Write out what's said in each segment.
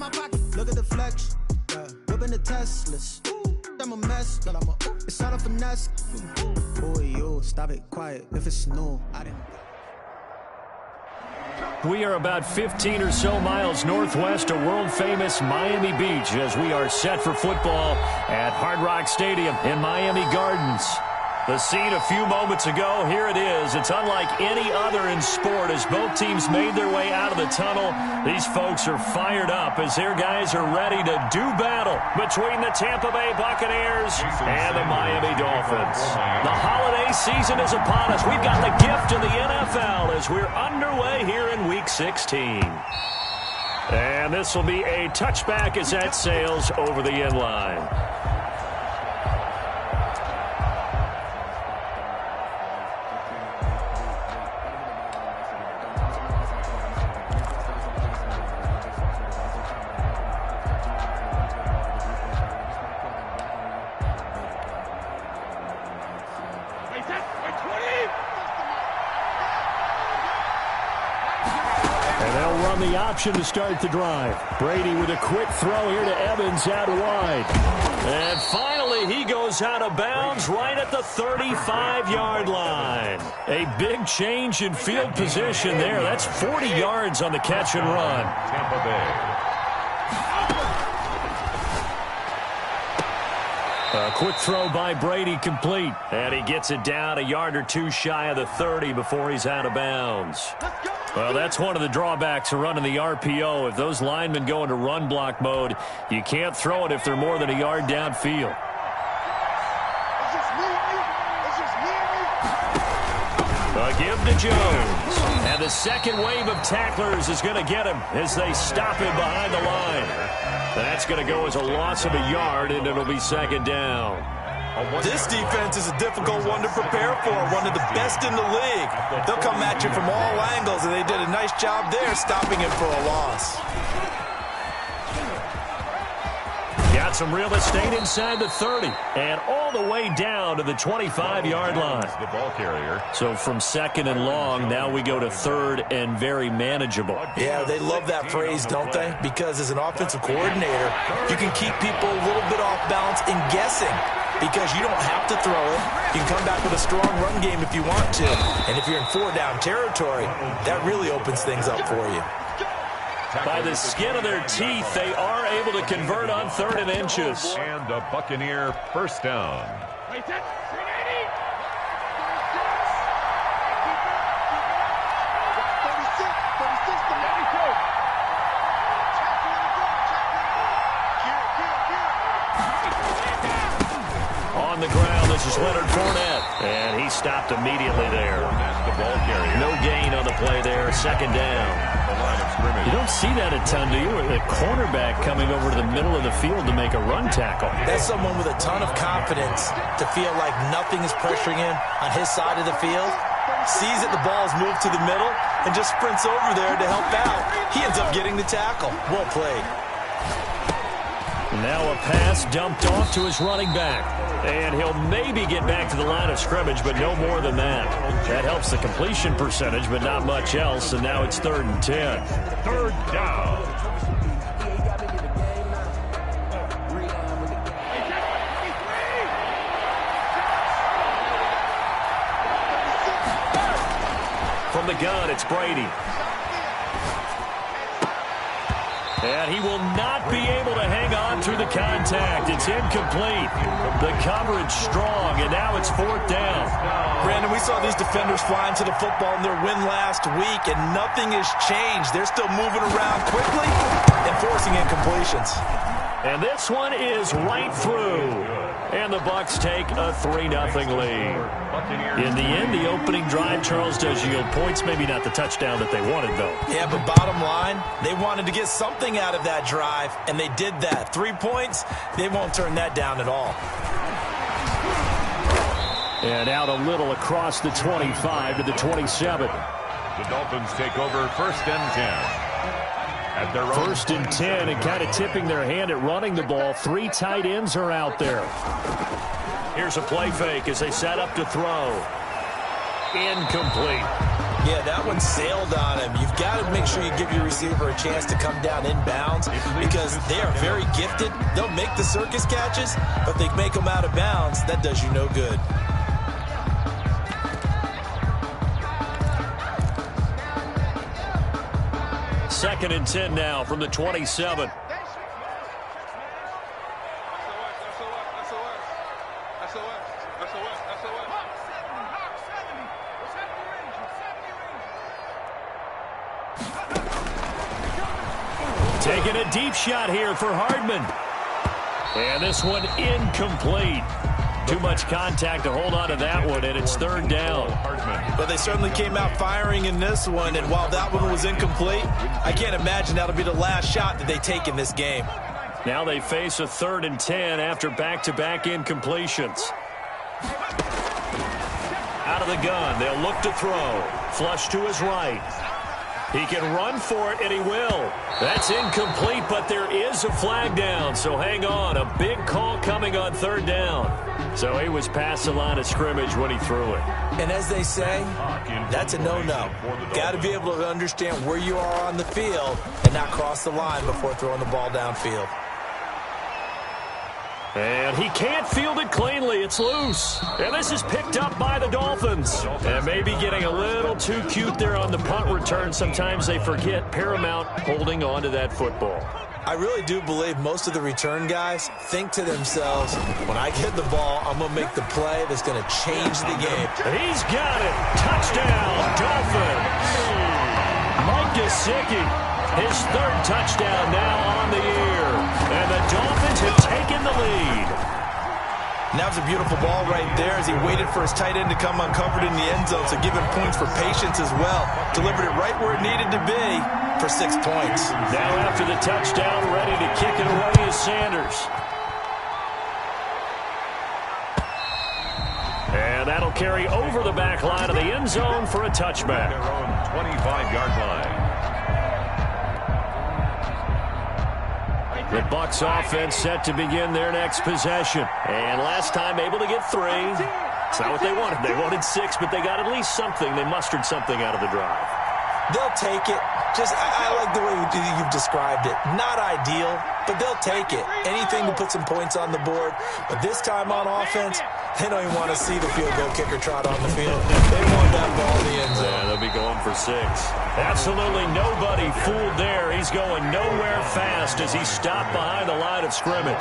my pocket. Look at the flex. Yeah. Whipping the Teslas. I'm a mess, girl, it's all a finesse. Boy, you stop it quiet if it's new. I didn't. We are about 15 or so miles northwest of world-famous Miami Beach as we are set for football at Hard Rock Stadium in Miami Gardens. The scene a few moments ago, here it is. It's unlike any other in sport as both teams made their way out of the tunnel. These folks are fired up as their guys are ready to do battle between the Tampa Bay Buccaneers and the Miami Dolphins. The holiday season is upon us. We've got the gift of the NFL as we're underway here in Week 16. And this will be a touchback as that sails over the end line. The option to start the drive. Brady with a quick throw here to Evans out wide. And finally, he goes out of bounds right at the 35-yard line. A big change in field position there. That's 40 yards on the catch and run. Tampa Bay. A quick throw by Brady complete. And he gets it down a yard or two shy of the 30 before he's out of bounds. Well, that's one of the drawbacks of running the RPO. If those linemen go into run block mode, you can't throw it if they're more than a yard downfield. A give to Jones. And the second wave of tacklers is going to get him as they stop him behind the line. That's going to go as a loss of a yard, and it'll be second down. This defense is a difficult one to prepare for, one of the best in the league. They'll come at you from all angles, and they did a nice job there stopping him for a loss. Got some real estate inside the 30 and all the way down to the 25-yard line. The ball carrier. So from second and long, now we go to third and very manageable. Yeah, they love that phrase, don't they? Because as an offensive coordinator, you can keep people a little bit off balance and guessing. Because you don't have to throw it. You can come back with a strong run game if you want to. And if you're in four-down territory, that really opens things up for you. By the skin of their teeth, they are able to convert on third and inches. And a Buccaneer first down. On the ground, this is Leonard Fournette. And he stopped immediately there. That's the ball carrier. No gain on the play there. Second down. The line of scrimmage. You don't see that a ton, do you? The cornerback coming over to the middle of the field to make a run tackle. That's someone with a ton of confidence to feel like nothing is pressuring him on his side of the field. Sees that the ball's moved to the middle and just sprints over there to help out. He ends up getting the tackle. Well played. Now a pass dumped off to his running back. And he'll maybe get back to the line of scrimmage, but no more than that. That helps the completion percentage, but not much else. And now it's 3rd and 10. Third down. From the gun, it's Brady. And he will not be able to hang on through the contact. It's incomplete. The coverage strong, and now it's 4th down. Brandon, we saw these defenders flying to the football in their win last week, and nothing has changed. They're still moving around quickly and forcing incompletions. And this one is right through. And the Bucs take a 3-0 lead. In the end, the opening drive, Charles, does yield points. Maybe not the touchdown that they wanted, though. Yeah, but bottom line, they wanted to get something out of that drive, and they did that. 3 points, they won't turn that down at all. And out a little across the 25 to the 27. The Dolphins take over 1st and 10. At their 1st and 10, and kind of tipping their hand at running the ball. 3 tight ends are out there. Here's a play fake as they set up to throw. Incomplete. Yeah, that one sailed on him. You've got to make sure you give your receiver a chance to come down inbounds because they are very gifted. They'll make the circus catches, but if they make them out of bounds, that does you no good. Second and 10 now from the 27. Taking a deep shot here for Hardman. And this one incomplete. Too much contact to hold on to that one, and it's third down. But they certainly came out firing in this one, and while that one was incomplete, I can't imagine that'll be the last shot that they take in this game. Now they face a 3rd and 10 after back-to-back incompletions. Out of the gun, they'll look to throw. Flush to his right. He can run for it, and he will. That's incomplete, but there is a flag down, so hang on. A big call coming on 3rd down. So he was past the line of scrimmage when he threw it. And as they say, that's a no-no. Got to be able to understand where you are on the field and not cross the line before throwing the ball downfield. And he can't field it cleanly. It's loose. And this is picked up by the Dolphins. And maybe getting a little too cute there on the punt return. Sometimes they forget paramount holding on to that football. I really do believe most of the return guys think to themselves, when I get the ball, I'm going to make the play that's going to change the game. He's got it. Touchdown, Dolphins. Mike Gesicki, his 3rd touchdown now on the year. And the Dolphins have taken the lead. And that was a beautiful ball right there as he waited for his tight end to come uncovered in the end zone, so give him points for patience as well. Delivered it right where it needed to be for 6 points. Now after the touchdown, ready to kick it away is Sanders. And that'll carry over the back line of the end zone for a touchback. Their own 25-yard line. The Bucs offense set to begin their next possession. And last time able to get 3. It's not what they wanted. They wanted 6, but they got at least something. They mustered something out of the drive. They'll take it. I like the way you've described it. Not ideal, but they'll take it. Anything to put some points on the board. But this time on offense, they don't even want to see the field goal kicker trot on the field. They want that ball in the end zone. Yeah, they'll be going for 6. Absolutely nobody fooled there. He's going nowhere fast as he stopped behind the line of scrimmage.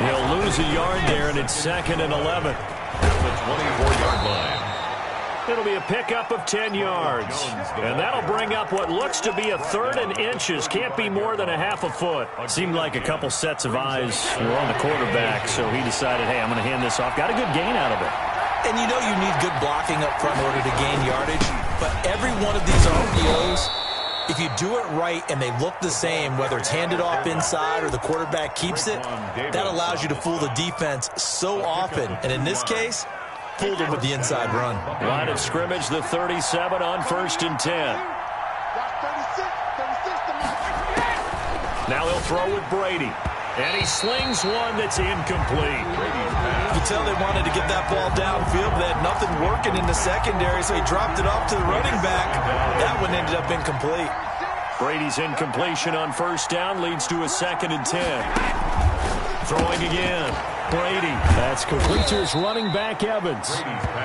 He'll lose a yard there, and it's 2nd and 11. The 24-yard line. It'll be a pickup of 10 yards. And that'll bring up what looks to be a 3rd and inches. Can't be more than a half a foot. Seemed like a couple sets of eyes were on the quarterback, so he decided, hey, I'm going to hand this off. Got a good gain out of it. And you know you need good blocking up front in order to gain yardage. But every one of these RPOs, if you do it right and they look the same, whether it's handed off inside or the quarterback keeps it, that allows you to fool the defense so often. And in this case, fooled him with the inside run. Line of scrimmage, the 37 on 1st and 10. Now he'll throw with Brady. And he slings one that's incomplete. You can tell they wanted to get that ball downfield, but they had nothing working in the secondary, so he dropped it off to the running back. That one ended up incomplete. Brady's incompletion on 1st down leads to a 2nd and 10. Throwing again. Brady. That's complete to his running back, Evans.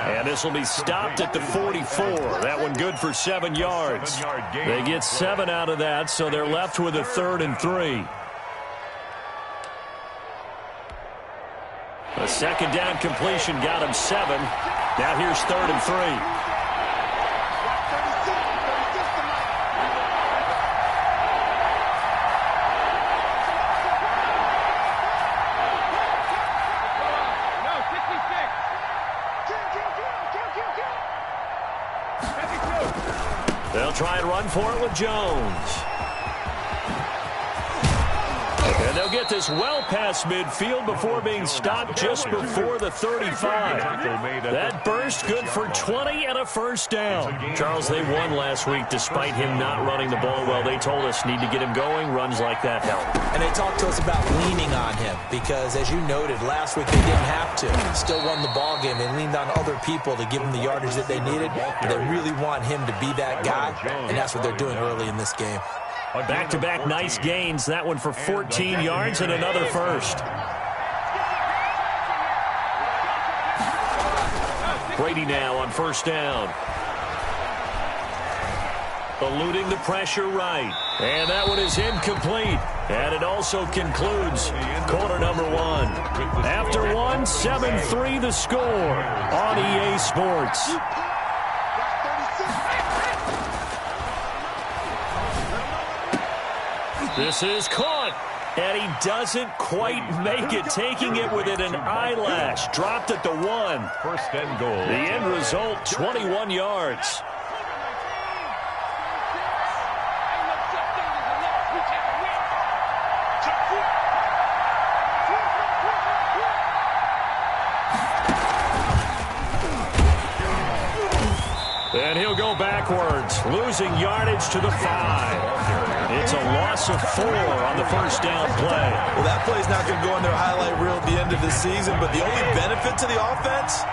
And this will be stopped at the 44. That one good for 7 yards. They get 7 out of that, so they're left with a 3rd and 3. A 2nd down completion got him 7. Now here's 3rd and 3. They'll try and run for it with Jones. And they'll get this well past midfield before being stopped just before the 35. That burst good for 20 and a first down. Charles, they won last week despite him not running the ball well. They told us need to get him going. Runs like that help. And they talked to us about leaning on him because, as you noted, last week they didn't have to. Still won the ball game. They leaned on other people to give them the yardage that they needed. But they really want him to be that guy, and that's what they're doing early in this game. Back-to-back nice gains. That one for 14 yards and another first. Brady now on first down. Eluding the pressure right. And that one is incomplete. And it also concludes quarter number one. After one, 7-3 the score on EA Sports. This is caught, and he doesn't quite make it, taking it within an eyelash. Dropped at the 1. First and goal. The end result, 21 yards. And he'll go backwards, losing yardage to the 5. It's a loss of 4 on the first down play. Well, that play's not going to go in their highlight reel at the end of the season, but the only benefit to the offense,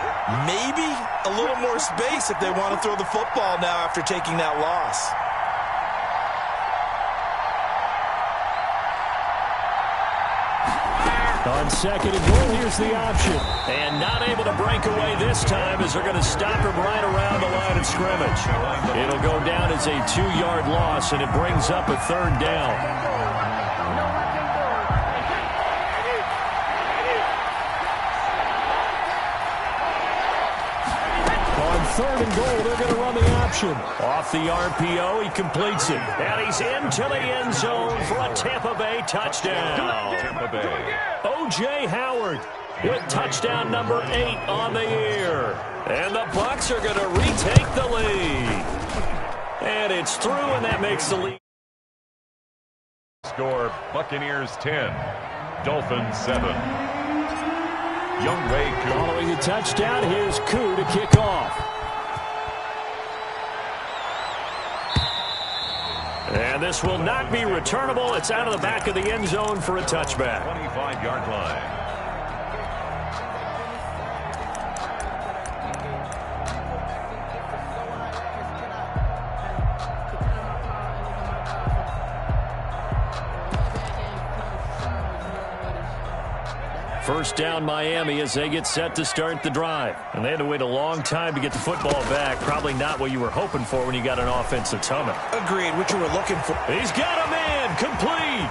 maybe a little more space if they want to throw the football now after taking that loss. On second and goal, here's the option. And not able to break away this time as they're going to stop him right around the line of scrimmage. It'll go down as a 2-yard loss, and it brings up a third down. Third and goal, they're going to run the option. Off the RPO, he completes it. And he's into the end zone for a Tampa Bay touchdown. Tampa Bay. O.J. Howard with touchdown number 8 on the year. And the Bucs are going to retake the lead. And it's through, and that makes the lead. Score, Buccaneers 10, Dolphins 7. Younghoe Koo. Following the touchdown, here's Koo to kick off. And this will not be returnable. It's out of the back of the end zone for a touchback. 25-yard line. First down Miami as they get set to start the drive. And they had to wait a long time to get the football back. Probably not what you were hoping for when you got an offensive tunnel. Agreed, what you were looking for. He's got a man, complete.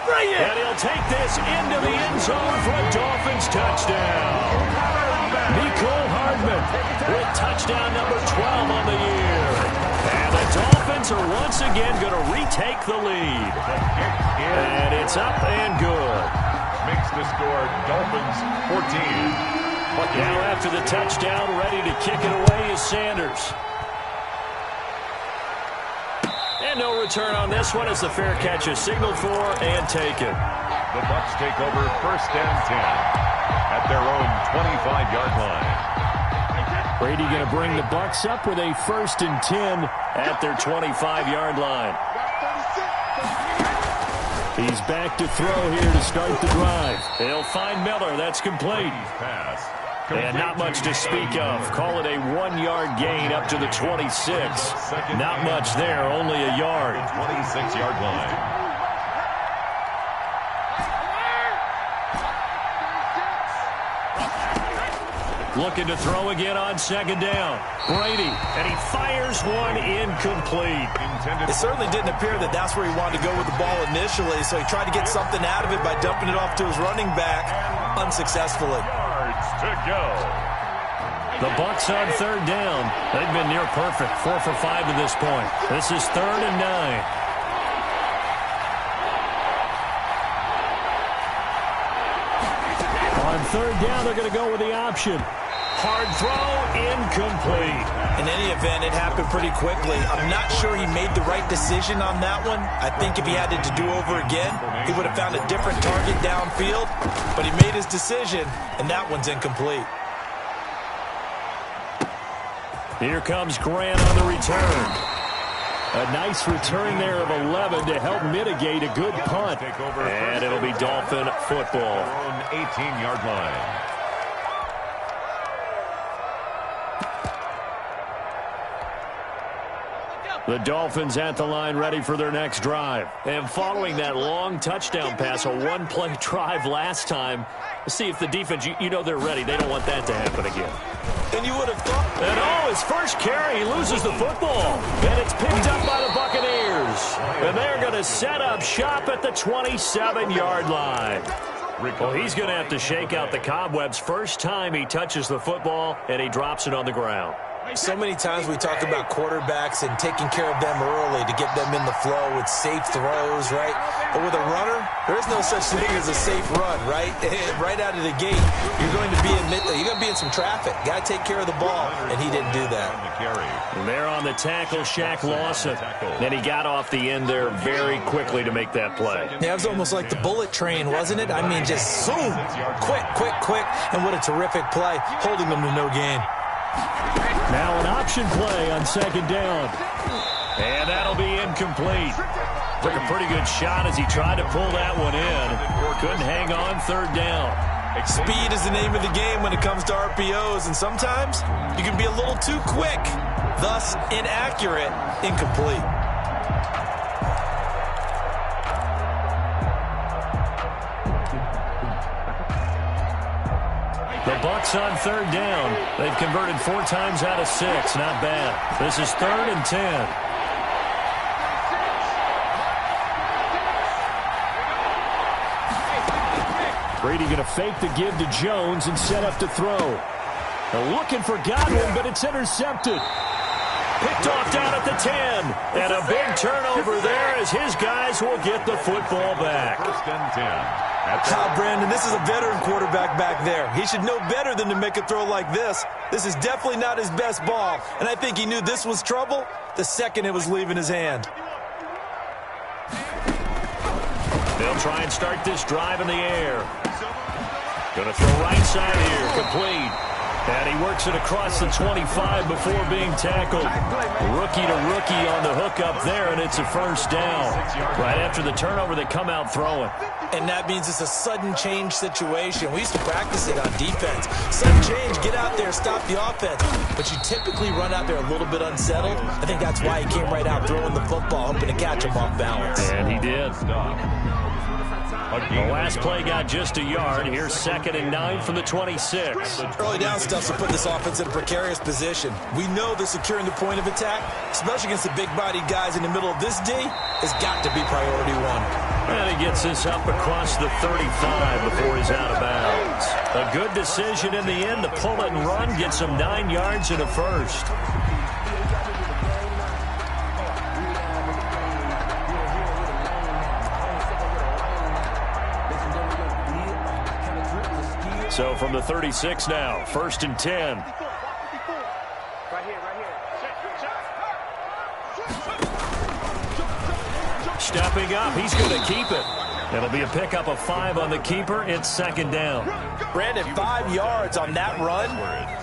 Bring it! And he'll take this into the end zone for a Dolphins touchdown. Nicole Hardman with touchdown number 12 on the year. And the Dolphins are once again going to retake the lead. And it's up and good. Makes the score Dolphins 14. Now after the touchdown, ready to kick it away is Sanders. And no return on this one as the fair catch is signaled for and taken. The Bucs take over first and 10 at their own 25-yard line. Brady going to bring the Bucs up with a first and 10 at their 25-yard line. He's back to throw here to start the drive. They'll find Miller. That's complete. Pass. And not much to speak of. Call it a 1-yard gain up to the 26. Not much there, only a yard. 26-yard line. Looking to throw again on second down. Brady, and he fires one incomplete. It certainly didn't appear that that's where he wanted to go with the ball initially, so he tried to get something out of it by dumping it off to his running back unsuccessfully. Yards to go. The Bucs on third down. They've been near perfect, 4 for 5 to this point. This is 3rd and 9. On third down, they're going to go with the option. Hard throw, incomplete. In any event, it happened pretty quickly. I'm not sure he made the right decision on that one. I think if he had it to do over again, he would have found a different target downfield. But he made his decision, and that one's incomplete. Here comes Grant on the return. A nice return there of 11 to help mitigate a good punt. And it'll be Dolphin football. 18-yard line. The Dolphins at the line ready for their next drive. And following that long touchdown pass, a one-play drive last time, see if the defense, you know they're ready. They don't want that to happen again. And you would have thought. And his first carry, he loses the football. And it's picked up by the Buccaneers. And they're going to set up shop at the 27-yard line. Well, he's going to have to shake out the cobwebs first time he touches the football, and he drops it on the ground. So many times we talk about quarterbacks and taking care of them early to get them in the flow with safe throws, right? But with a runner, there is no such thing as a safe run, right? Right out of the gate, you're going to be in some traffic. Got to take care of the ball, and he didn't do that. And there on the tackle, Shaq Lawson. Then he got off the end there very quickly to make that play. Yeah, it was almost like the bullet train, wasn't it? I mean, just zoom, quick, and what a terrific play, holding them to no gain. Now an option play on second down. And that'll be incomplete. Took a pretty good shot as he tried to pull that one in. Couldn't hang on third down. Speed is the name of the game when it comes to RPOs, and sometimes you can be a little too quick, thus inaccurate, incomplete. The Bucs on third down. They've converted 4 times out of 6. Not bad. This is 3rd and 10. Brady going to fake the give to Jones and set up to throw. They're looking for Godwin, but it's intercepted. Picked off down at the 10. And a big turnover there as his guys will get the football back. 1st and 10. Brandon, this is a veteran quarterback back there. He should know better than to make a throw like this. This is definitely not his best ball, and I think he knew this was trouble the second it was leaving his hand. They'll try and start this drive in the air. Going to throw right side here, complete. And he works it across the 25 before being tackled. Rookie to rookie on the hook up there, and it's a first down. Right after the turnover, they come out throwing. And that means it's a sudden change situation. We used to practice it on defense. Sudden change, get out there, stop the offense. But you typically run out there a little bit unsettled. I think that's why he came right out throwing the football, hoping to catch him off balance. And he did. The last play got just a yard. Here's 2nd and 9 from the 26. Early down stuff to put this offense in a precarious position. We know that securing the point of attack, especially against the big-bodied guys in the middle of this D, has got to be priority one. And he gets this up across the 35 before he's out of bounds. A good decision in the end to pull it and run, gets him 9 yards and a first. So from the 36 now, 1st and 10. Right here. Stepping up, he's going to keep it. It'll be a pickup of 5 on the keeper. It's 2nd down. Brandon, 5 yards on that run.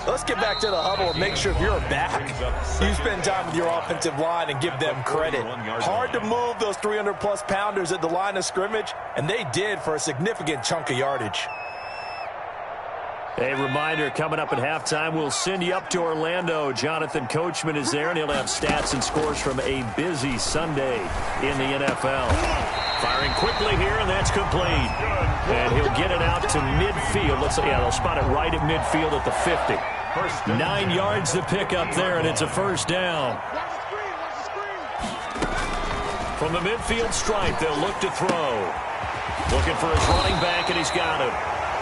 Let's get back to the huddle and make sure if you're a back, you spend time with your offensive line and give them credit. Hard to move those 300-plus pounders at the line of scrimmage, and they did for a significant chunk of yardage. A reminder, coming up at halftime, we'll send you up to Orlando. Jonathan Coachman is there, and he'll have stats and scores from a busy Sunday in the NFL. Firing quickly here, and that's complete. And he'll get it out to midfield. They'll spot it right at midfield at the 50. 9 yards to pick up there, and it's a first down. From the midfield stripe, they'll look to throw. Looking for his running back, and he's got him.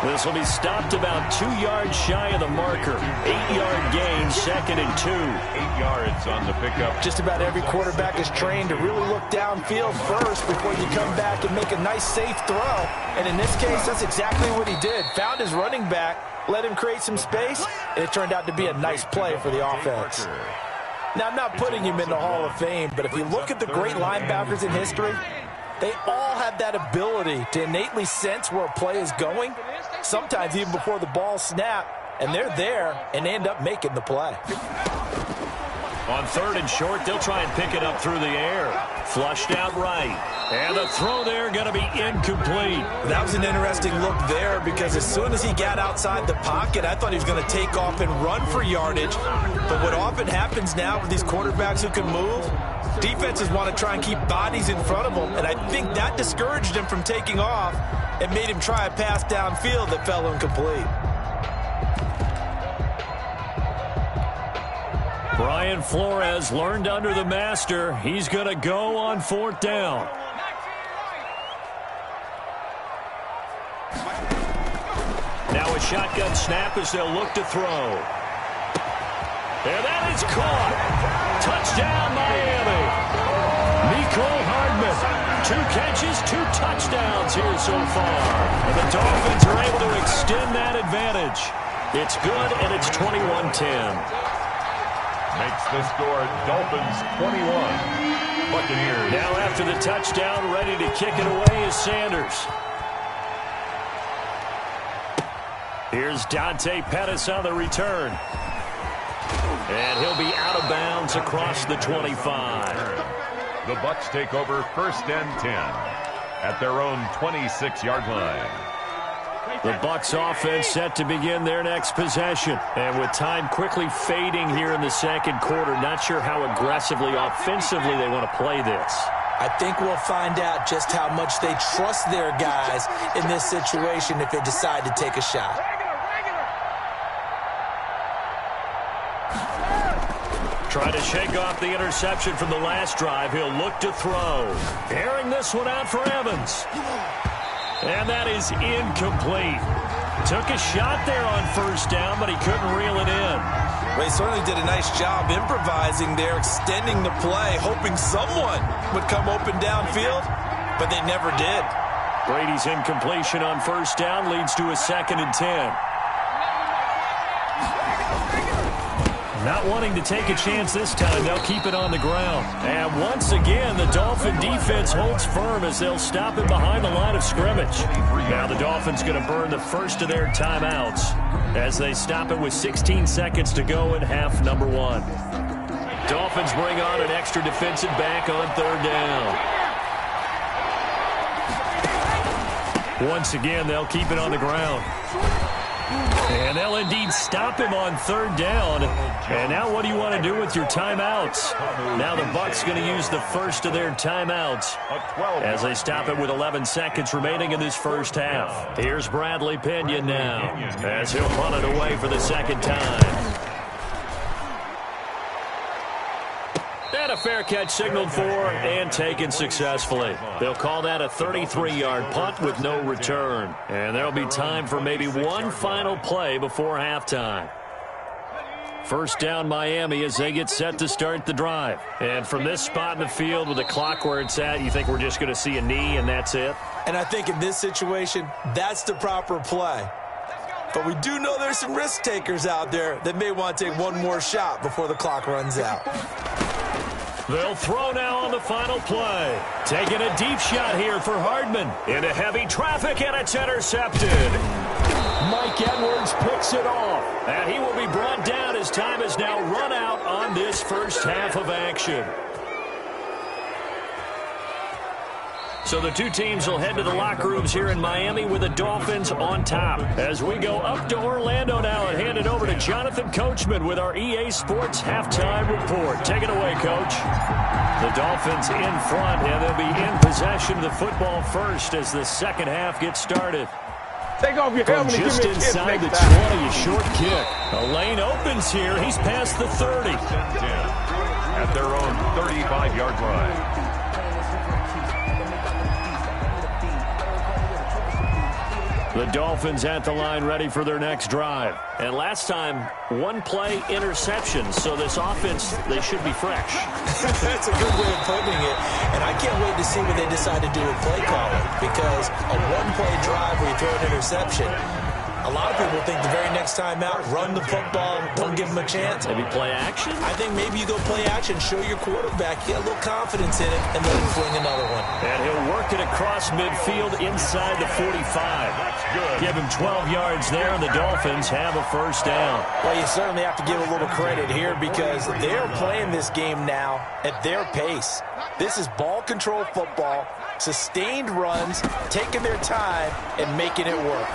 This will be stopped about 2 yards shy of the marker. 8-yard gain, 2nd and 2. 8 yards on the pickup. Just about every quarterback is trained to really look downfield first before you come back and make a nice, safe throw. And in this case, that's exactly what he did. Found his running back, let him create some space, and it turned out to be a nice play for the offense. Now, I'm not putting him in the Hall of Fame, but if you look at the great linebackers in history, they all have that ability to innately sense where a play is going, sometimes even before the ball snapped, and they're there and end up making the play. On 3rd and short, they'll try and pick it up through the air. Flushed out right. And the throw there going to be incomplete. That was an interesting look there because as soon as he got outside the pocket, I thought he was going to take off and run for yardage. But what often happens now with these quarterbacks who can move, defenses want to try and keep bodies in front of them, and I think that discouraged him from taking off and made him try a pass downfield that fell incomplete. Brian Flores learned under the master. He's going to go on 4th down. Now a shotgun snap as they'll look to throw. And that is caught. Touchdown, Miami. Nicole Hardman. 2 catches, 2 touchdowns here so far. And the Dolphins are able to extend that advantage. It's good, and it's 21-10. Makes the score Dolphins 21. Buccaneers. Now after the touchdown, ready to kick it away is Sanders. Here's Dante Pettis on the return. And he'll be out of bounds across the 25. The Bucs take over 1st and 10 at their own 26-yard line. The Bucs offense set to begin their next possession. And with time quickly fading here in the 2nd quarter, not sure how aggressively, offensively they want to play this. I think we'll find out just how much they trust their guys in this situation if they decide to take a shot. Trying to shake off the interception from the last drive. He'll look to throw. Airing this one out for Evans. And that is incomplete. Took a shot there on 1st down, but he couldn't reel it in. Well, he certainly did a nice job improvising there, extending the play, hoping someone would come open downfield, but they never did. Brady's incompletion on 1st down leads to a 2nd and 10. Not wanting to take a chance this time, they'll keep it on the ground. And once again, the Dolphin defense holds firm as they'll stop it behind the line of scrimmage. Now the Dolphins going to burn the first of their timeouts as they stop it with 16 seconds to go in half number 1. Dolphins bring on an extra defensive back on 3rd down. Once again, they'll keep it on the ground. And they'll indeed stop him on 3rd down. And now what do you want to do with your timeouts? Now the Bucs going to use the first of their timeouts as they stop it with 11 seconds remaining in this first half. Here's Bradley Pinion now as he'll punt it away for the 2nd time. And a fair catch signaled for and taken successfully. They'll call that a 33-yard punt with no return. And there'll be time for maybe one final play before halftime. 1st down Miami as they get set to start the drive. And from this spot in the field with the clock where it's at, you think we're just going to see a knee and that's it? And I think in this situation, that's the proper play. But we do know there's some risk takers out there that may want to take one more shot before the clock runs out. They'll throw now on the final play. Taking a deep shot here for Hardman. Into heavy traffic, and it's intercepted. Mike Edwards picks it off. And he will be brought down as time is now run out on this first half of action. So the two teams will head to the locker rooms here in Miami with the Dolphins on top. As we go up to Orlando now and hand it over to Jonathan Coachman with our EA Sports Halftime Report. Take it away, Coach. The Dolphins in front, and they'll be in possession of the football first as the second half gets started. Take off your helmet and just give me a kiss inside the next time. 20, a short kick. A lane opens here. He's past the 30. At their own 35-yard line. The Dolphins at the line ready for their next drive. And last time, one-play interception. So this offense, they should be fresh. That's a good way of putting it. And I can't wait to see what they decide to do with play calling. Because a one-play drive where you throw an interception, a lot of people think the very next time out, run the football, don't give them a chance. Maybe play action? I think maybe you go play action, show your quarterback, get a little confidence in it, and let him fling another one. And he'll work it across midfield inside the 45. That's good. Give him 12 yards there, and the Dolphins have a first down. Well, you certainly have to give a little credit here because they're playing this game now at their pace. This is ball control football, sustained runs, taking their time, and making it work.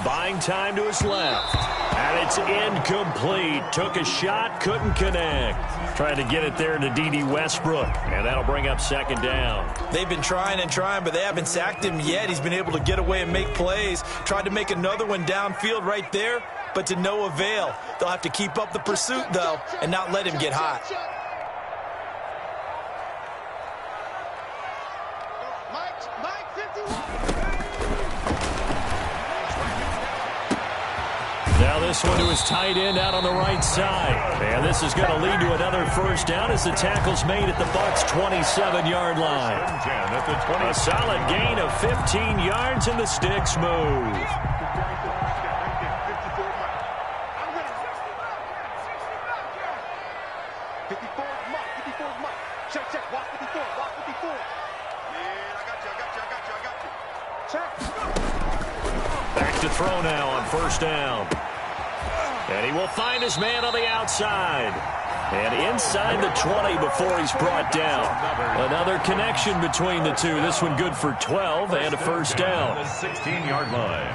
Buying time to his left. And it's incomplete. Took a shot, couldn't connect. Trying to get it there to D.D. Westbrook. And that'll bring up second down. They've been trying and trying, but they haven't sacked him yet. He's been able to get away and make plays. Tried to make another one downfield right there, but to no avail. They'll have to keep up the pursuit, though, and not let him get hot. Now this one to his tight end out on the right side. And this is going to lead to another first down as the tackle's made at the Bucs' 27-yard line. A solid gain of 15 yards and the sticks move. Back to throw now on first down. And he will find his man on the outside. And inside the 20 before he's brought down. Another connection between the two. This one good for 12 and a first down. The 16-yard line.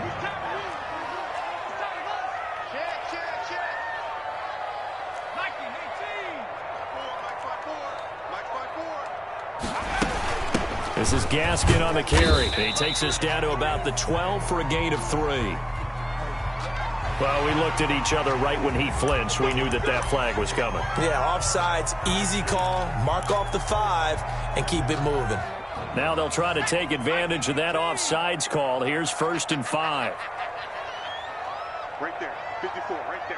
This is Gaskin on the carry. He takes us down to about the 12 for a gain of 3. Well, we looked at each other right when he flinched. We knew that that flag was coming. Yeah, offsides, easy call, mark off the 5, and keep it moving. Now they'll try to take advantage of that offsides call. Here's 1st and 5. Right there, 54, right there,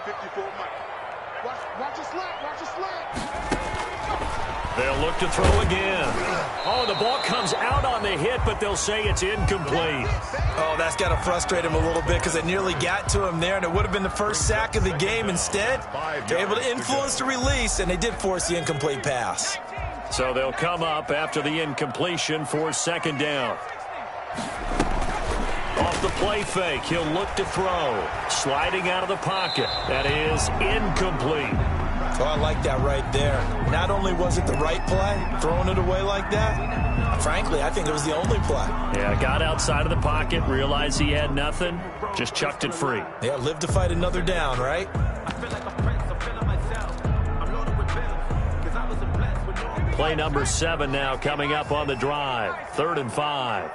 54, Mike. Watch your slant, watch your slant. They'll look to throw again. Oh, the ball comes out on the hit, but they'll say it's incomplete. Oh, that's got to frustrate him a little bit because it nearly got to him there, and it would have been the first sack of the game. Instead, they're able to influence the release, and they did force the incomplete pass. So they'll come up after the incompletion for second down. Off the play fake, he'll look to throw. Sliding out of the pocket. That is incomplete. Oh, I like that right there. Not only was it the right play, throwing it away like that, frankly, I think it was the only play. Yeah, got outside of the pocket, realized he had nothing, just chucked it free. Yeah, live to fight another down, right? Play number 7 now coming up on the drive. 3rd and 5.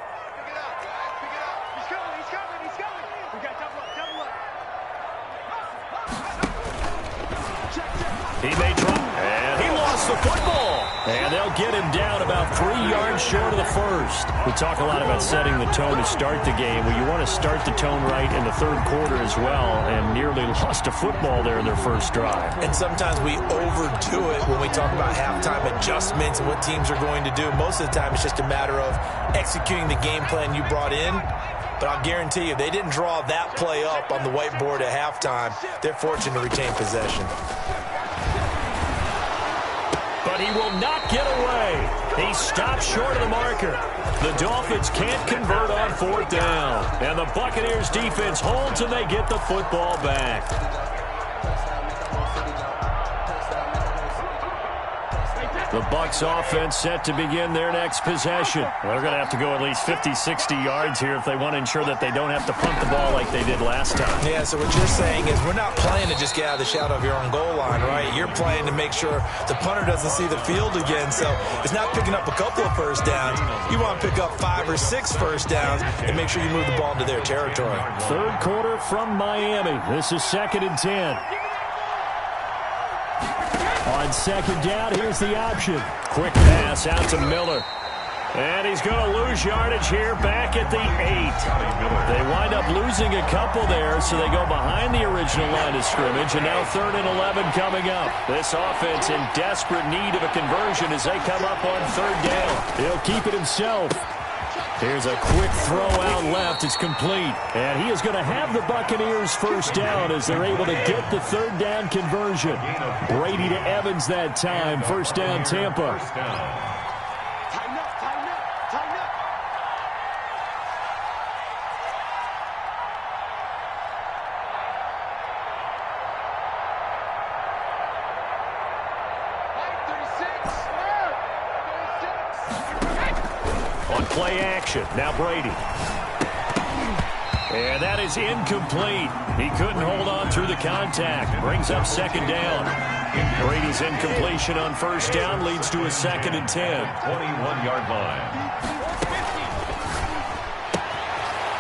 He may try, and he lost the football. And they'll get him down about 3 yards short of the first. We talk a lot about setting the tone to start the game. Well, you want to start the tone right in the 3rd quarter as well, and nearly lost a football there in their first drive. And sometimes we overdo it when we talk about halftime adjustments and what teams are going to do. Most of the time, it's just a matter of executing the game plan you brought in. But I'll guarantee you, they didn't draw that play up on the whiteboard at halftime. They're fortunate to retain possession. But he will not get away. He stopped short of the marker. The Dolphins can't convert on 4th down. And the Buccaneers defense holds and they get the football back. The Bucs offense set to begin their next possession. They're going to have to go at least 50, 60 yards here if they want to ensure that they don't have to punt the ball like they did last time. Yeah, so what you're saying is we're not playing to just get out of the shadow of your own goal line, right? You're playing to make sure the punter doesn't see the field again. So it's not picking up a couple of first downs. You want to pick up 5 or 6 first downs and make sure you move the ball into their territory. 3rd quarter from Miami. This is 2nd and 10. On 2nd down, here's the option. Quick pass out to Miller. And he's going to lose yardage here back at the 8. They wind up losing a couple there, so they go behind the original line of scrimmage, and now 3rd and 11 coming up. This offense in desperate need of a conversion as they come up on 3rd down. He'll keep it himself. Here's a quick throw out left. It's complete. And he is going to have the Buccaneers 1st down as they're able to get the 3rd down conversion. Brady to Evans that time. 1st down, Tampa. Play action. Now Brady. And that is incomplete. He couldn't hold on through the contact. Brings up 2nd down. Brady's incompletion on 1st down leads to a 2nd and 10. 21-yard line.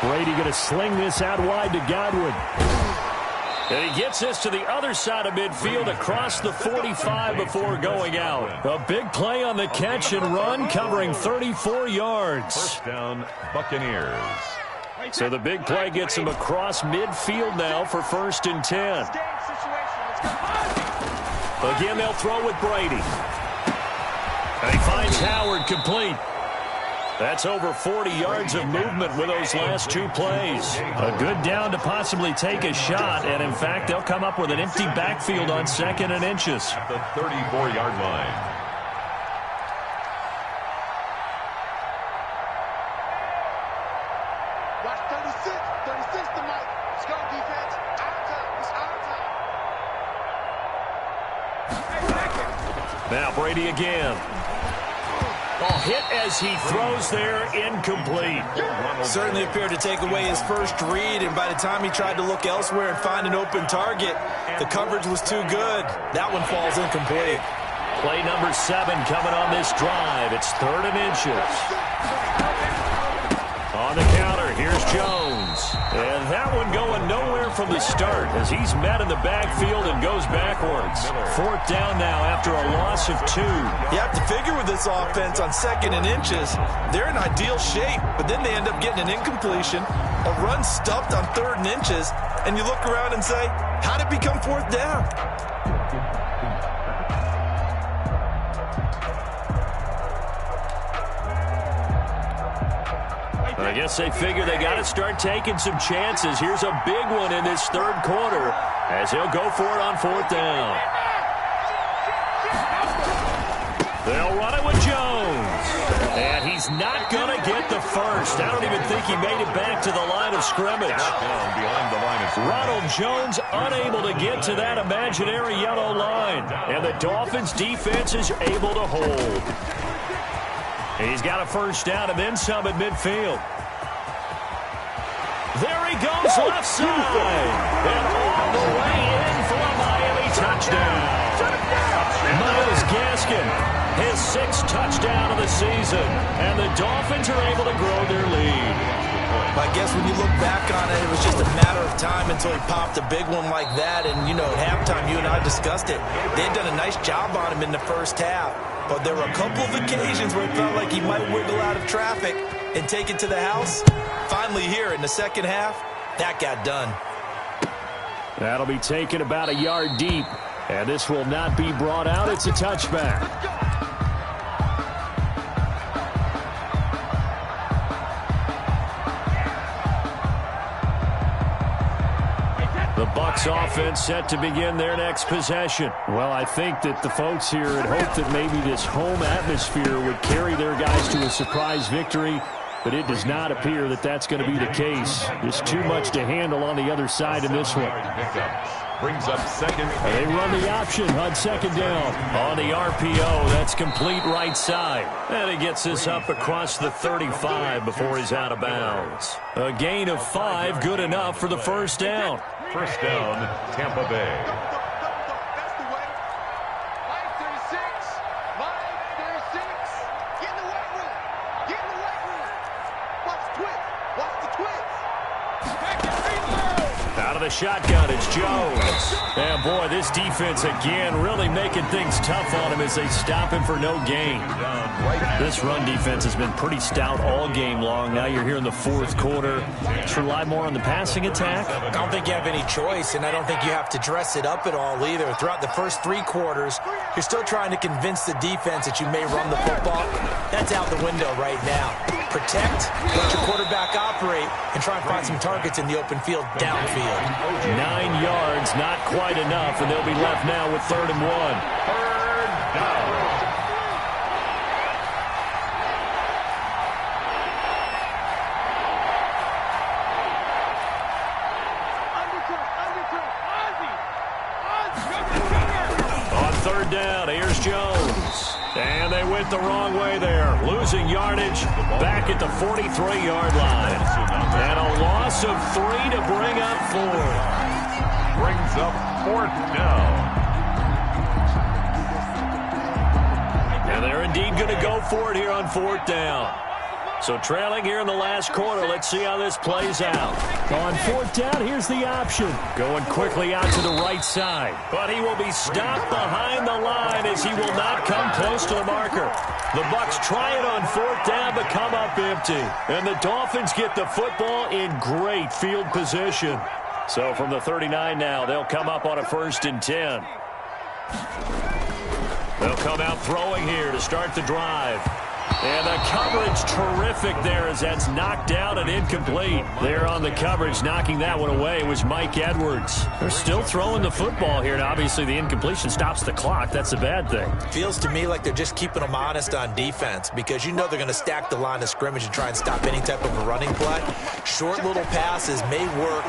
Brady going to sling this out wide to Godwin. And he gets this to the other side of midfield across the 45 before going out. A big play on the catch and run, covering 34 yards. 1st down, Buccaneers. So the big play gets him across midfield now for 1st and 10. Again, they'll throw with Brady. And he finds Howard complete. That's over 40 yards of movement with those last 2 plays. A good down to possibly take a shot, and in fact, they'll come up with an empty backfield on 2nd and inches. At the 34-yard line. Watch 36. 36 to Mike. Let's go, defense. Out of time. It's out of time. Now Brady again. Hit as he throws there, incomplete. Certainly appeared to take away his first read, and by the time he tried to look elsewhere and find an open target, the coverage was too good. That one falls incomplete. Play number 7 coming on this drive. It's 3rd and inches. On the counter, here's Jones. And that one going nowhere from the start as he's met in the backfield and goes backwards. 4th down now after a loss of 2. You have to figure with this offense on 2nd and inches, they're in ideal shape, but then they end up getting an incompletion, a run stuffed on 3rd and inches, and you look around and say, how did it become 4th down? I guess they figure they got to start taking some chances. Here's a big one in this 3rd quarter as he'll go for it on 4th down. They'll run it with Jones. And he's not going to get the first. I don't even think he made it back to the line of scrimmage. Down behind the line of scrimmage. Ronald Jones unable to get to that imaginary yellow line. And the Dolphins defense is able to hold. He's got a 1st down and then some at midfield. There he goes left side. And all the way in for a Miami touchdown. Myles Gaskin, his 6th touchdown of the season. And the Dolphins are able to grow their lead. I guess when you look back on it, it was just a matter of time until he popped a big one like that. And, you know, at halftime, you and I discussed it. They had done a nice job on him in the 1st half. But there were a couple of occasions where it felt like he might wiggle out of traffic and take it to the house. Finally here in the 2nd half, that got done. That'll be taken about a yard deep. And this will not be brought out. It's a touchback. The Bucs offense set to begin their next possession. Well, I think that the folks here had hoped that maybe this home atmosphere would carry their guys to a surprise victory, but it does not appear that that's going to be the case. Just too much to handle on the other side in this one. Brings up 2nd. And they run the option on 2nd down. On the RPO, that's complete right side. And he gets this up across the 35 before he's out of bounds. A gain of 5, good enough for the 1st down. 1st down, Tampa Bay. That's the way. Mike 36. Mike 36. Get in the weight room. Get in the weight room. Watch the twist. Watch the twist. Out of the the shotgun, it's Jones. And, boy, this defense again really making things tough on him as they stop him for no gain. This run defense has been pretty stout all game long. Now you're here in the fourth quarter. Just rely more on the passing attack. I don't think you have any choice, and I don't think you have to dress it up at all either. Throughout the first 3 quarters, you're still trying to convince the defense that you may run the football. That's out the window right now. Protect, let your quarterback operate, and try and find some targets in the open field downfield. 9 yards, not quite enough, and they'll be left now with 3rd and 1. Third down. On 3rd down, here's Jones. And they went the wrong way there. Losing yardage back at the 43-yard line. And a loss of 3 to bring up 4th. Brings up 4th down. And they're indeed going to go for it here on 4th down. So trailing here in the last quarter. Let's see how this plays out. On 4th down, here's the option. Going quickly out to the right side. But he will be stopped behind the line as he will not come close to the marker. The Bucs try it on 4th down but come up empty. And the Dolphins get the football in great field position. So from the 39 now, they'll come up on a 1st and 10. They'll come out throwing here to start the drive. And the coverage terrific there as that's knocked down and incomplete. There on the coverage, knocking that one away was Mike Edwards. They're still throwing the football here, and obviously the incompletion stops the clock. That's a bad thing. Feels to me like they're just keeping them honest on defense because you know they're going to stack the line of scrimmage and try and stop any type of a running play. Short little passes may work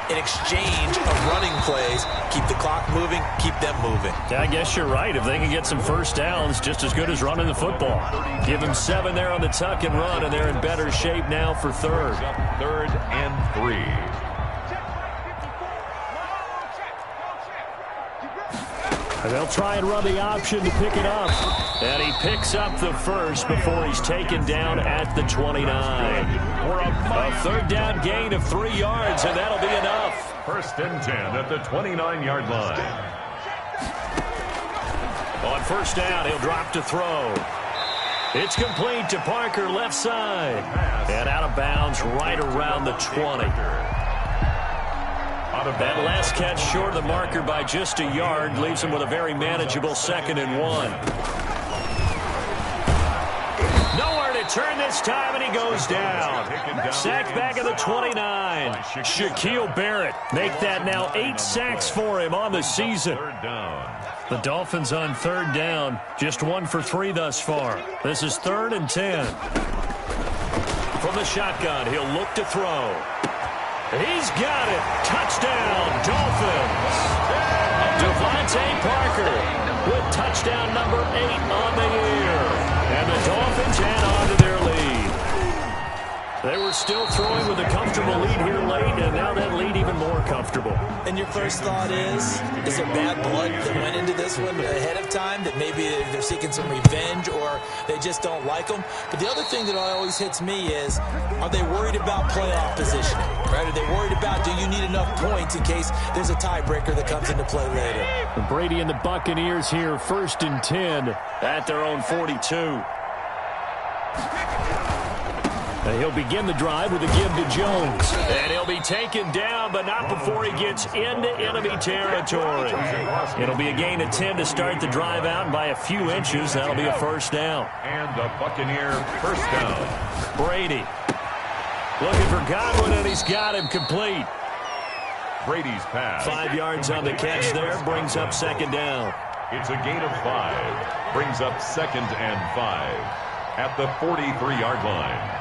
in exchange of running plays. Keep the clock moving, keep them moving. Yeah, I guess you're right. If they can get some first downs, just as good as running the football. Give them 7 there on the tuck and run, and they're in better shape now for 3rd. 3rd and 3. And they'll try and run the option to pick it up. And he picks up the first before he's taken down at the 29. A 3rd down gain of 3 yards, and that'll be enough. 1st and 10 at the 29-yard line. On 1st down, he'll drop to throw. It's complete to Parker, left side. And out of bounds right around the 20. That last catch short of the marker by just a yard leaves him with a very manageable 2nd and 1. Nowhere to turn this time, and he goes down. Sacked back at the 29. Shaquille Barrett make that now 8 sacks for him on the season. The Dolphins on 3rd down, just 1 for 3 thus far. This is 3rd and 10. From the shotgun, he'll look to throw. He's got it. Touchdown, Dolphins. Devontae Parker with touchdown number 8 on the year. And the Dolphins add on to their lead. They were still throwing with a comfortable lead here late, and now that lead even more comfortable. And your first thought is there bad blood that went into this one ahead of time, that maybe they're seeking some revenge or they just don't like them? But the other thing that always hits me is, are they worried about playoff positioning? Right? Are they worried about, do you need enough points in case there's a tiebreaker that comes into play later? And Brady and the Buccaneers here, 1st and 10 at their own 42. And he'll begin the drive with a give to Jones. And he'll be taken down, but not before he gets into enemy territory. It'll be a gain of 10 to start the drive out, and by a few inches, that'll be a 1st down. And the Buccaneer 1st down. Brady looking for Godwin, and he's got him complete. Brady's pass. 5 yards on the catch there, brings up 2nd down. It's a gain of 5. Brings up 2nd and 5 at the 43-yard line.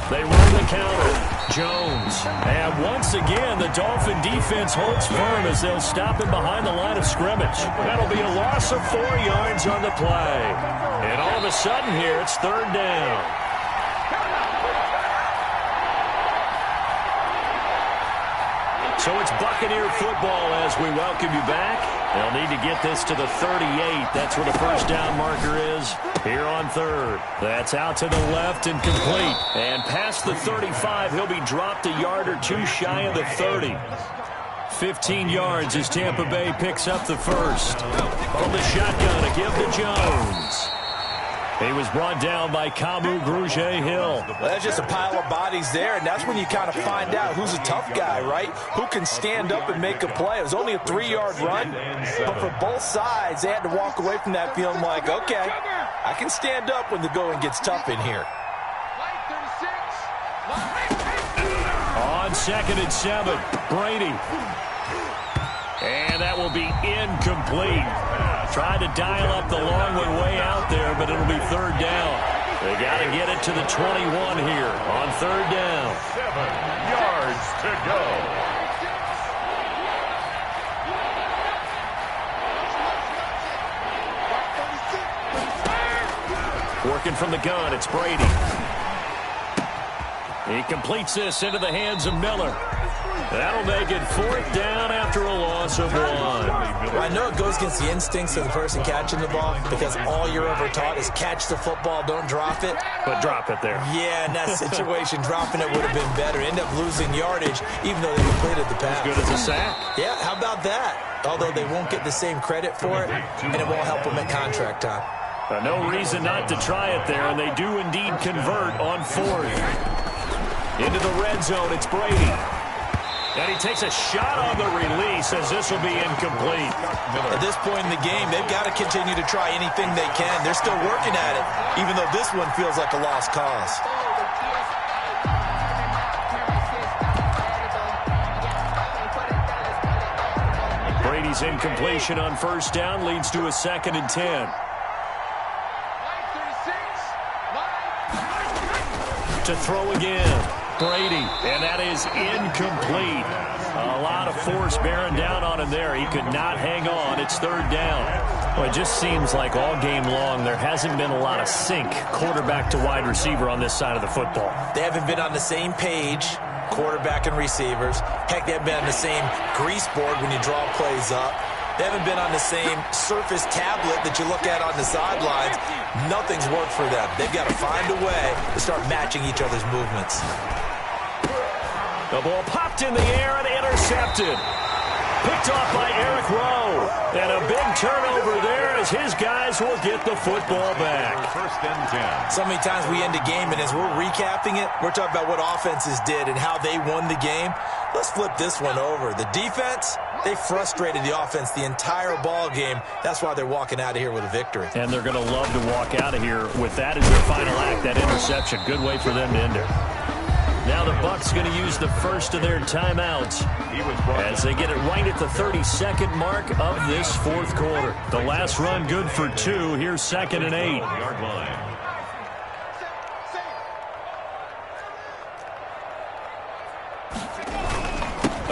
They run the counter. Jones. And once again, the Dolphin defense holds firm as they'll stop him behind the line of scrimmage. That'll be a loss of 4 yards on the play. And all of a sudden here, it's 3rd down. So it's Buccaneer football as we welcome you back. They'll need to get this to the 38. That's where the first down marker is here on third. That's out to the left and complete. And past the 35, he'll be dropped a yard or two shy of the 30. 15 yards as Tampa Bay picks up the first. From the shotgun, a give to Jones. He was brought down by Kamu Grugier-Hill. Well, that's just a pile of bodies there, and that's when you kind of find out who's a tough guy, right? Who can stand up and make a play. It was only a 3-yard run, but for both sides, they had to walk away from that feeling like, okay, I can stand up when the going gets tough in here. On 2nd and 7, Brady. And that will be incomplete. Tried to dial up the long one way out there, but it'll be third down. They got to get it to the 21 here on third down. 7 yards to go. Working from the gun, it's Brady. He completes this into the hands of Miller. That'll make it fourth down after a loss of 1. Well, I know it goes against the instincts of the person catching the ball because all you're ever taught is catch the football, don't drop it. But drop it there. Yeah, in that situation, dropping it would have been better. End up losing yardage even though they completed the pass. As good as a sack? Yeah, how about that? Although they won't get the same credit for it, and it won't help them at contract time. No reason not to try it there, and they do indeed convert on fourth. Into the red zone, it's Brady. And he takes a shot on the release as this will be incomplete. At this point in the game, they've got to continue to try anything they can. They're still working at it, even though this one feels like a lost cause. Brady's incompletion on first down leads to a 2nd and 10. To throw again. Brady, and that is incomplete. A lot of force bearing down on him there. He could not hang on. It's third down. Well, it just seems like all game long there hasn't been a lot of sync quarterback to wide receiver on this side of the football. They haven't been on the same page, quarterback and receivers. Heck, they haven't been on the same grease board when you draw plays up. They haven't been on the same surface tablet that you look at on the sidelines. Nothing's worked for them. They've got to find a way to start matching each other's movements. The ball popped in the air and intercepted. Picked off by Eric Rowe. And a big turnover there as his guys will get the football back. First and 10. So many times we end a game, and as we're recapping it, we're talking about what offenses did and how they won the game. Let's flip this one over. The defense, they frustrated the offense the entire ball game. That's why they're walking out of here with a victory. And they're going to love to walk out of here with that as their final act, that interception. Good way for them to end it. Now the Bucs going to use the first of their timeouts as they get it right at the 32nd mark of this fourth quarter. The last run good for 2. Here's 2nd and 8. Yard line.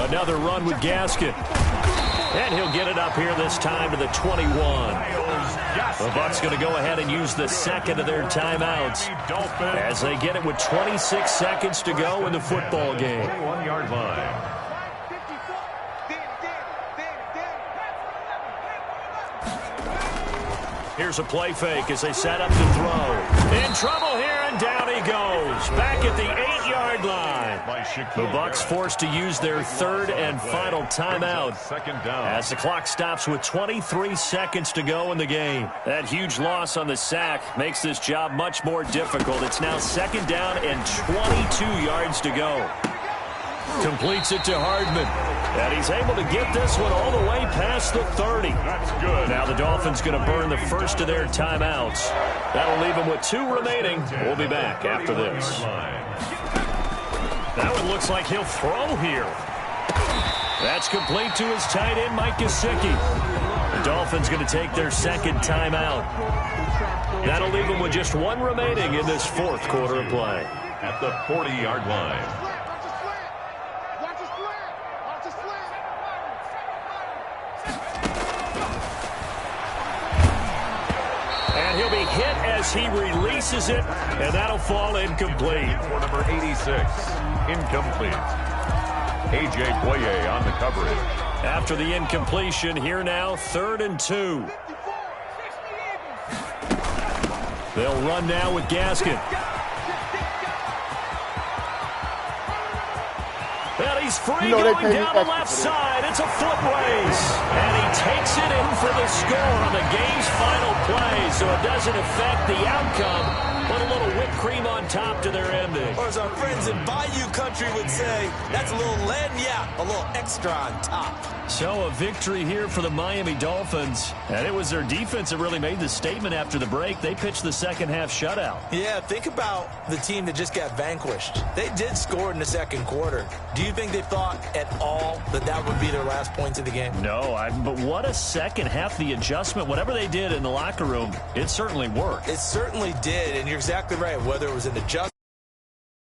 Another run with Gaskin. And he'll get it up here this time to the 21. The Bucs going to go ahead and use the second of their timeouts as they get it with 26 seconds to go in the football game. 1-yard line. Here's a play fake as they set up to throw. In trouble here, and down he goes. Back at the 8-yard line. The Bucs forced to use their third and final timeout Second down. as the clock stops with 23 seconds to go in the game. That huge loss on the sack makes this job much more difficult. It's now 2nd down and 22 yards to go. Completes it to Hardman. And he's able to get this one all the way past the 30. That's good. Now the Dolphins going to burn the first of their timeouts. That'll leave them with 2 remaining. We'll be back after this. That one looks like he'll throw here. That's complete to his tight end, Mike Gesicki. The Dolphins going to take their second timeout. That'll leave them with just 1 remaining in this fourth quarter of play. At the 40-yard line. And he'll be hit as he releases it, and that'll fall incomplete. For number 86, incomplete. A.J. Boye on the coverage. After the incompletion, here now, 3rd and 2. They'll run now with Gaskin. And he's free going down the left side. It's a foot race. And he takes it in for the score on the game's final play. So it doesn't affect the outcome. Put a little whipped cream on top to their ending. Or as our friends in Bayou Country would say, that's a little lagniappe, a little extra on top. So a victory here for the Miami Dolphins. And it was their defense that really made the statement after the break. They pitched the second half shutout. Yeah, think about the team that just got vanquished. They did score in the second quarter. Do you think they thought at all that that would be their last points of the game? No, but what a second half. The adjustment, whatever they did in the locker room, it certainly worked. It certainly did, and you're exactly right. Whether it was an adjustment